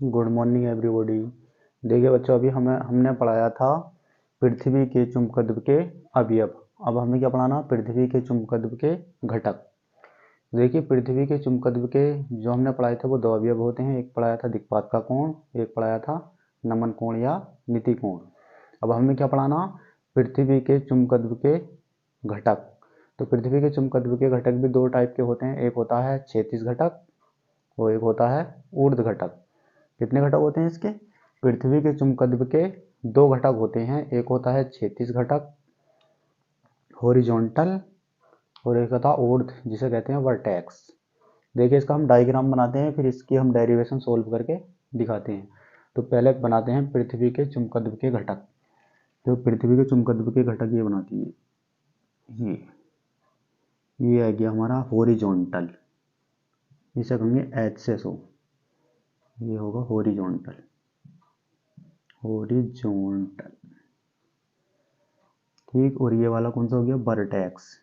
Good morning everybody. देखिए बच्चों, अभी हमने पढ़ाया था पृथ्वी के चुंबकत्व के अवयव। अब हमें क्या पढ़ाना? पृथ्वी के चुंबकत्व के घटक। देखिए, पृथ्वी के चुंबकत्व के जो हमने पढ़ाए थे वो दो अवयव होते हैं। एक पढ़ाया था दिक्पात का कोण, एक पढ़ाया था नमन कोण या नीति कोण। अब हमें क्या पढ़ाना? पृथ्वी के चुंबकत्व के घटक। तो पृथ्वी के चुंबकत्व के घटक भी दो टाइप के होते हैं। एक होता है क्षैतिज घटक और एक होता है ऊर्ध्व घटक। कितने घटक होते हैं इसके? पृथ्वी के चुंबकत्व के दो घटक होते हैं। एक होता है क्षैतिज घटक हॉरिजॉन्टल और एक होता है ऊर्ध्व जिसे कहते हैं वर्टेक्स। देखिए, इसका हम डायग्राम बनाते हैं, फिर इसकी हम डेरिवेशन सोल्व करके दिखाते हैं। तो पहले बनाते हैं पृथ्वी के चुंबकत्व के घटक। तो पृथ्वी के चुंबकत्व के घटक ये बनाती है, ये आ गया हमारा हॉरिजॉन्टल, इसे कहेंगे एच से शो। ये होगा हॉरिजॉन्टल, हॉरिजॉन्टल, ठीक। और ये वाला कौन सा हो गया? वर्टेक्स,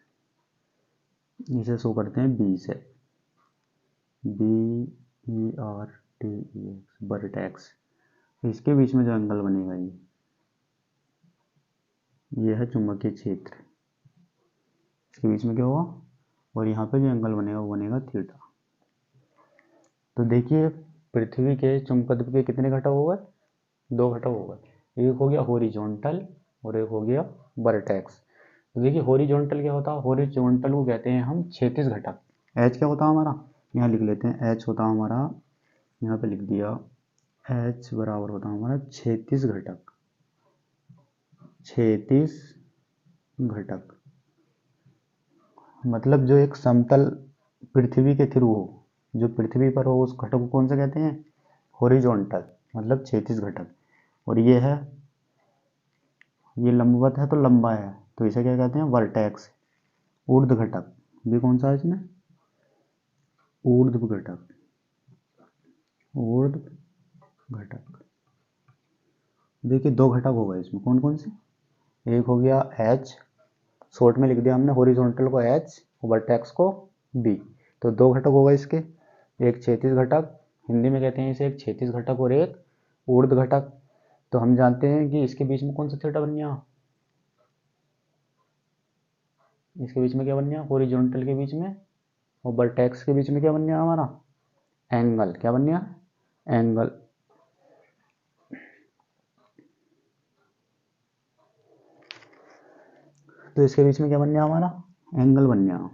इसे शो करते हैं बी से, BERTEX, वर्टेक्स। इसके बीच में जो एंगल बनेगा ये है चुंबकीय क्षेत्र। इसके बीच में क्या होगा? और यहाँ पे जो एंगल बनेगा वो बनेगा थीटा। तो देखिए, पृथ्वी के चुंबकत्व के कितने घटक हो गए? दो घटक हो गए। एक हो गया हॉरिजॉन्टल और एक हो गया वर्टेक्स। तो देखिए, हॉरिजॉन्टल क्या होता है? हॉरिजॉन्टल को कहते हैं हम क्षैतिज घटक। एच क्या होता है हमारा? यहाँ लिख लेते हैं। एच होता है हमारा, यहाँ पे लिख दिया, एच बराबर होता है हमारा क्षैतिज घटक। क्षैतिज घटक मतलब जो एक समतल पृथ्वी के थ्रू हो, जो पृथ्वी पर हो, उस घटक को कौन सा कहते हैं? हॉरिजॉन्टल, मतलब क्षैतिज घटक। और ये है, ये लंबवत है तो लंबा है, तो इसे क्या कहते हैं? वर्टेक्स। ऊर्ध्व घटक भी कौन सा है इसमें? ऊर्ध्व घटक, ऊर्ध्व घटक। देखिए, दो घटक हो गए इसमें। कौन कौन से? एक हो गया एच, शॉर्ट में लिख दिया हमने हॉरिजॉन्टल को एच और वर्टेक्स को बी। तो दो घटक हो गए इसके। एक क्षैतिज घटक, हिंदी में कहते हैं इसे एक क्षैतिज घटक, और एक ऊर्ध्व घटक। तो हम जानते हैं कि इसके बीच में कौन सा थीटा बन गया? इसके बीच में क्या बन गया? हॉरिजॉन्टल के बीच में और वर्टेक्स के बीच में क्या बन गया हमारा? एंगल। क्या बन गया? एंगल। तो इसके बीच में क्या बन गया हमारा? एंगल बन गया।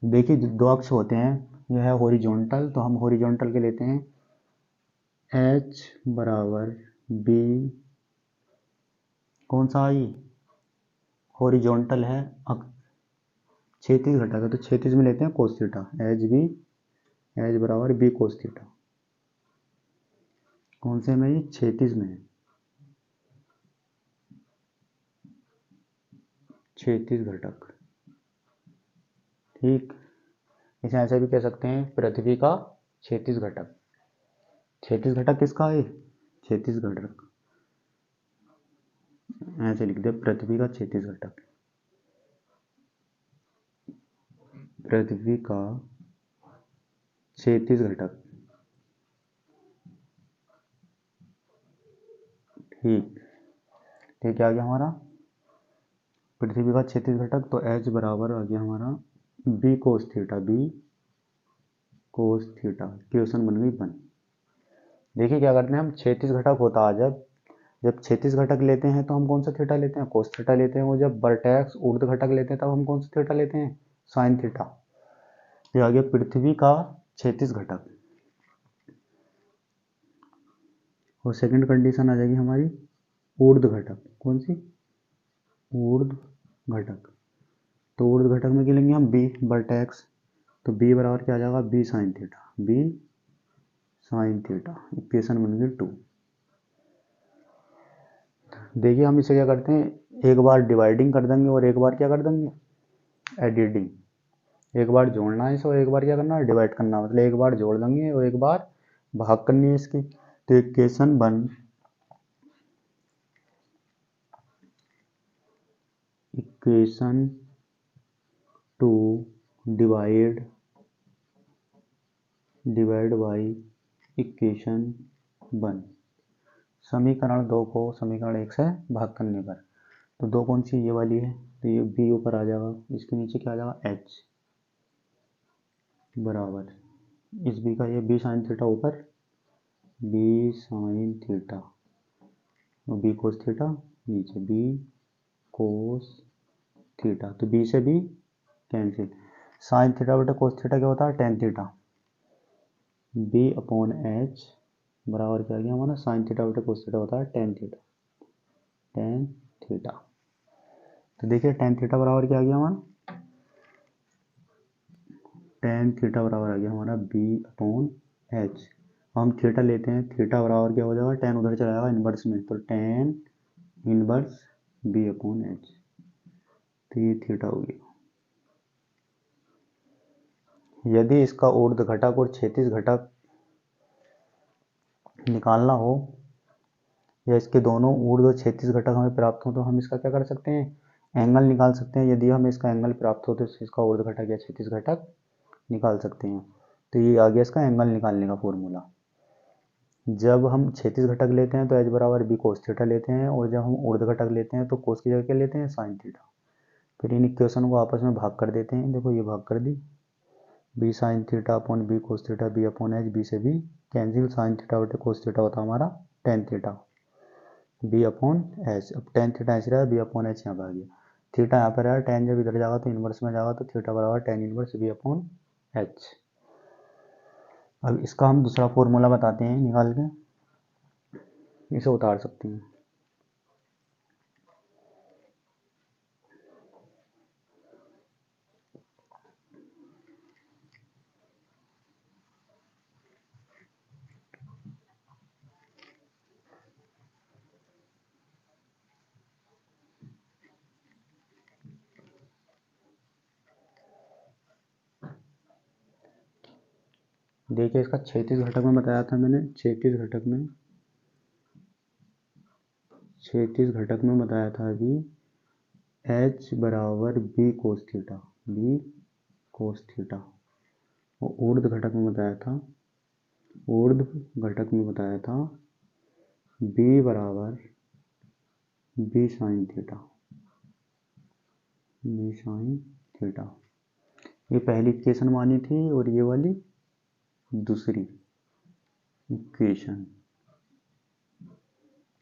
देखिए, दो अक्ष होते हैं, यह है हॉरिजॉन्टल, तो हम हॉरिजॉन्टल के लेते हैं H बराबर बी। कौन सा आई? हॉरिजॉन्टल है, क्षैतिज घटक है, तो क्षैतिज में लेते हैं cos theta. H B, H बराबर बी कोस थीटा। कौन से में? ये क्षैतिज में है, क्षैतिज घटक, ठीक। इसे ऐसे भी कह सकते हैं पृथ्वी का क्षैतिज घटक। क्षैतिज घटक किसका है? क्षैतिज घटक, ऐसे लिख दे, पृथ्वी का क्षैतिज घटक। पृथ्वी का क्षैतिज घटक, ठीक। ठीक आ गया हमारा पृथ्वी का क्षैतिज घटक। तो एच बराबर आ गया हमारा B cos theta, B cos theta. Question बन गई 1। देखिए, क्या करते हैं हम? क्षैतिज घटक होता है जब क्षैतिज घटक लेते हैं तो हम कौन सा थीटा लेते हैं? कोस थीटा लेते हैं। और जब वर्टेक्स ऊर्ध्व घटक लेते हैं तब हम कौन सा थीटा लेते हैं? Sign theta. ये आ गया पृथ्वी का क्षैतिज घटक। और सेकंड कंडीशन आ जाएगी हमारी ऊर्ध्व घटक। कौन सी? ऊर्ध्व घटक। तो ऊर्ध्व घटक में क्या लेंगे हम? B vertex. तो बी बराबर क्या आ जाएगा? B sine theta, B sine theta. Equation बन गई 2। देखिए, हम इसे क्या करते हैं, एक बार डिवाइडिंग कर देंगे और एक बार क्या कर देंगे? एडिटिंग। एक बार जोड़ना है इसे और एक बार क्या करना है? डिवाइड करना। मतलब एक बार जोड़ देंगे और एक बार भाग करनी है इसकी। तो equation 1, equation 2 divide by equation 1। समीकरण 2 को समीकरण 1 से भाग करने पर, तो 2 कौन सी, ये वाली है, तो ये b ऊपर आ जाएगा, इसके नीचे क्या आ जाएगा h बराबर इस b का ये b साइन थीटा ऊपर b साइन थीटा और b कोस थीटा नीचे b कोस थीटा, तो b से b कैंसिल, साइन थीटा बटा कोस थीटा क्या होता है, tan theta, b upon h बराबर क्या आ गया हमारा, साइन थीटा बटा कोस थीटा होता है टेन थीटा, टेन थीटा। तो देखिए टेन थीटा बराबर क्या आ गया हमारा, टेन थीटा बराबर आ गया हमारा b अपॉन h। हम थीटा लेते हैं, थीटा बराबर क्या हो जाएगा, टेन उधर चला जाएगा इनवर्स में, तो tan inverse b upon h, तो ये थीटा हो गया। यदि इसका ऊर्ध्व घटक और क्षैतिज घटक निकालना हो, या इसके दोनों ऊर्ध्व और क्षैतिज घटक हमें प्राप्त हो, तो हम इसका क्या कर सकते हैं, एंगल निकाल सकते हैं। यदि हमें इसका एंगल प्राप्त हो तो इसका ऊर्ध्व घटक या क्षैतिज घटक निकाल सकते हैं। तो ये आ गया इसका एंगल निकालने का फॉर्मूला। जब हम क्षैतिज घटक लेते हैं तो एच बराबर बी कोस थीटा लेते हैं, और जब हम ऊर्ध्व घटक लेते हैं तो कोस की जगह क्या लेते हैं, साइन थीटा। फिर इन इक्वेशन को आपस में भाग कर देते हैं, देखो ये भाग कर दी, B sine theta upon B cos theta, B upon H, B से बी कैंसिल, साइन थीटा बटे कोस थीटा होता है हमारा tan theta, B upon H. अब टेन थीटा ऐसे रहा, बी अपॉन एच यहाँ पर आ गया, थीटा यहाँ पर है, टेन जब इधर जाएगा तो इनवर्स में जाएगा, तो थीटा बराबर tan inverse B upon H. अब इसका हम दूसरा फॉर्मूला बताते हैं निकाल के, इसे उतार सकते हैं। देखिए इसका क्षैतिज घटक में बताया था मैंने, क्षैतिज घटक में बताया था अभी h बराबर B cos theta, B cos theta. और ऊर्ध्व घटक में बताया था, b बराबर B sine theta, B sine theta. ये पहली इक्वेशन मानी थी और ये वाली दूसरी इक्वेशन,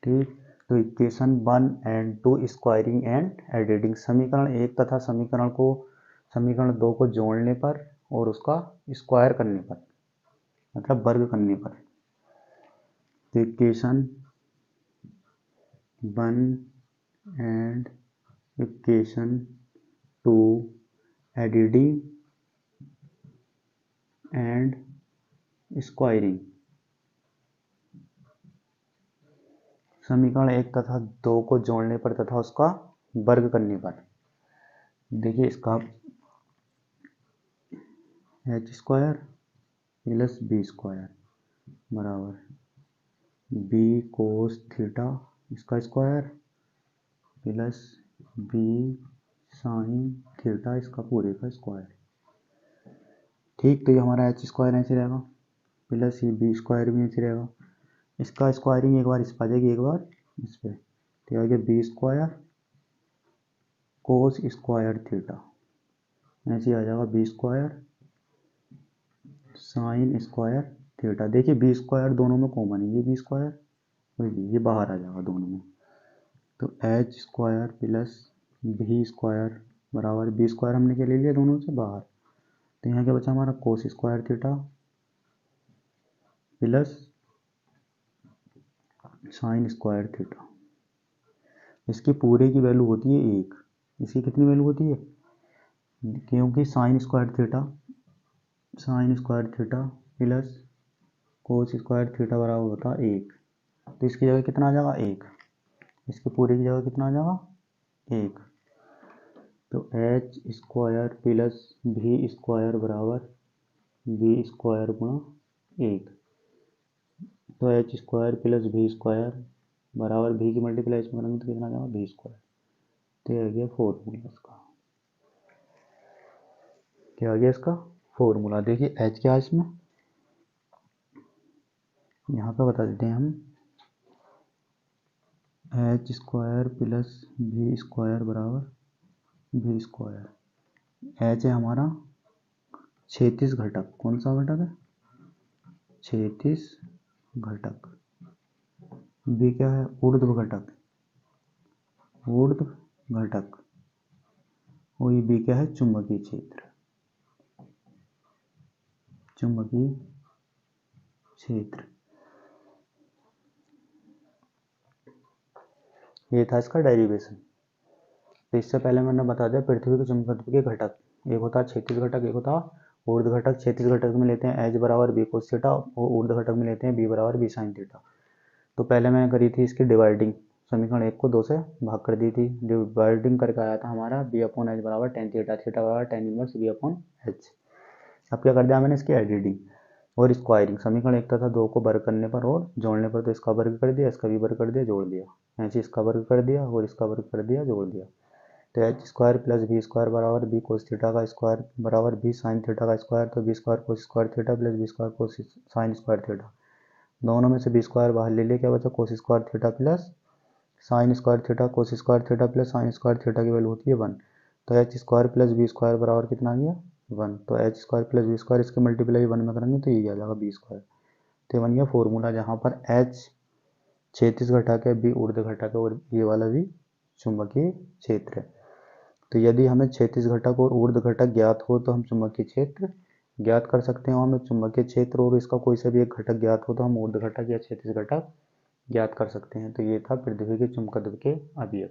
ठीक। तो equation 1 and 2 squaring and editing, समीकरण 1 तथा समीकरण 2 को जोड़ने पर और उसका स्क्वायर करने पर, मतलब वर्ग करने पर। तो equation 1 and equation 2 editing and squaring, समीकरण 1 तथा 2 को जोड़ने पर तथा उसका वर्ग करने पर। देखिए इसका H square plus B square बराबर बी कोस थीटा इसका square plus B sine theta इसका पूरे का स्क्वायर, ठीक। तो ये हमारा एच स्क्वायर ऐसे रहेगा, प्लस ये बी स्क्वायर भी ऐसे रहेगा, इसका स्क्वायरिंग एक बार इस पर आ जाएगी, एक बार इस पर, तो आ गया B square cos square theta, ऐसे आ जाएगा B square sine square theta. देखिए बी स्क्वायर दोनों में कॉमन है, ये बी स्क्वायर और ये बाहर आ जाएगा दोनों में, तो H square plus B square बराबर बी स्क्वायर हमने क्या ले लिया दोनों से बाहर, तो यहाँ क्या बचा हमारा कोस square theta plus sine square theta. इसकी पूरे की वैल्यू होती है एक, इसकी कितनी वैल्यू होती है, क्योंकि sign square theta plus cos square theta बराबर होता है एक, तो इसकी जगह कितना आ जाएगा एक, इसके पूरे की जगह कितना आ जाएगा एक, तो एच स्क्वायर प्लस भी स्क्वायर बराबर बी स्क्वायर गुणा एक, तो एच स्क्वायर प्लस भी स्क्वायर बराबर भी की मल्टीप्लाई इसमें करेंगे तो कितना आ जाएगा भी स्क्वायर। तो ये आ गया फॉर्मूला इसका, क्या आ गया इसका फॉर्मूला। देखिए एच क्या है इसमें, यहाँ पे बता देते हैं हम H square plus V square बराबर वी स्क्वायर। एच है हमारा क्षैतिज घटक, कौन सा घटक है, क्षैतिज घटक। बी क्या है, ऊर्ध्व घटक, ऊर्ध्व घटक। और ये बी क्या है, चुंबकीय क्षेत्र, चुंबकीय क्षेत्र। ये था इसका डेरिवेशन। तो इससे पहले मैंने बता दिया पृथ्वी के चुंबकत्व के घटक, एक होता है क्षैतिज घटक, एक होता ऊर्ध्व घटक। क्षैतिज घटक में लेते हैं एच बराबर बी कोस थीटा और ऊर्ध्व घटक में लेते हैं बी बराबर बी साइन थीटा। तो पहले मैंने करी थी इसकी डिवाइडिंग, समीकरण 1 को 2 से भाग कर दी थी। डिवाइडिंग करके आया था हमारा बी अपॉन एच बराबर टेन थीटा, थीटा बराबर tan inverse B upon H. अब क्या कर दिया मैंने, इसकी एडिटिंग और स्क्वायरिंग, समीकरण 1 तथा 2 को वर्ग करने पर और जोड़ने पर, तो इसका वर्ग कर दिया, इसका भी वर्ग कर दिया, जोड़ दिया, ऐसे इसका वर्ग कर दिया और इसका वर्ग कर दिया, जोड़ दिया। तो H square plus B square बराबर बी कोस थीटा का स्क्वायर बराबर बी साइन थीटा का स्क्वायर। तो B square cos square theta plus B square cos sine square theta, दोनों में से बी स्क्वायर बाहर ले लिया, क्या बचा, cos square theta plus sine square theta. Cos square theta plus sine square theta की वैल्यू होती है 1। तो H square plus B square बराबर कितना आ गया, 1। तो H square plus B square, इसके मल्टीप्लाई 1 में करेंगे तो ये आ जाएगा बी स्क्वायर। तो बन गया फॉर्मूला, जहाँ पर एच क्षैतिज घटक है, बी ऊर्ध्व घटक है और ये वाला भी चुंबकीय क्षेत्र है। तो यदि हमें क्षैतिज घटक और ऊर्ध्व घटक ज्ञात हो तो हम चुंबकीय क्षेत्र ज्ञात कर सकते हैं। हमें चुंबकीय क्षेत्र और इसका कोई सा भी एक घटक ज्ञात हो तो हम ऊर्ध्व घटक या क्षैतिज घटक ज्ञात कर सकते हैं। तो ये था पृथ्वी के चुंबकत्व के अवयव।